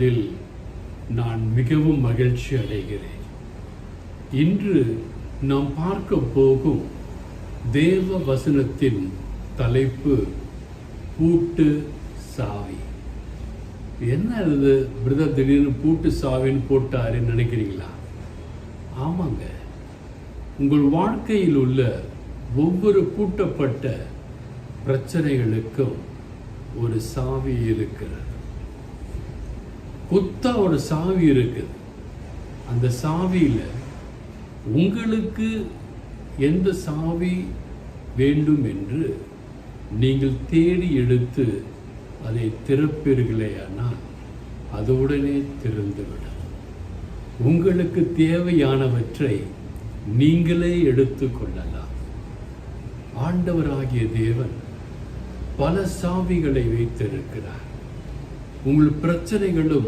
இதில் நான் மிகவும் மகிழ்ச்சி அடைகிறேன். இன்று நாம் பார்க்க போகும் தேவ வசனத்தின் தலைப்பு பூட்டு சாவி. என்ன இது பிரதர் திடீர்னு பூட்டு சாவின்னு போட்டாருன்னு நினைக்கிறீங்களா? ஆமாங்க, உங்கள் வாழ்க்கையில் உள்ள ஒவ்வொரு பூட்டப்பட்ட பிரச்சனைகளுக்கும் ஒரு சாவி இருக்கிறது. குத்தா ஒரு சாவி இருக்குது. அந்த சாவியில உங்களுக்கு எந்த சாவி வேண்டும் என்று நீங்கள் தேடி எடுத்து அதை திறப்பீர்களேயானால் அது உடனே திறந்துவிடும். உங்களுக்கு தேவையானவற்றை நீங்களே எடுத்து கொள்ளலாம். ஆண்டவராகிய தேவன் பல சாவிகளை வைத்திருக்கிறார். உங்கள் பிரச்சனைகளும்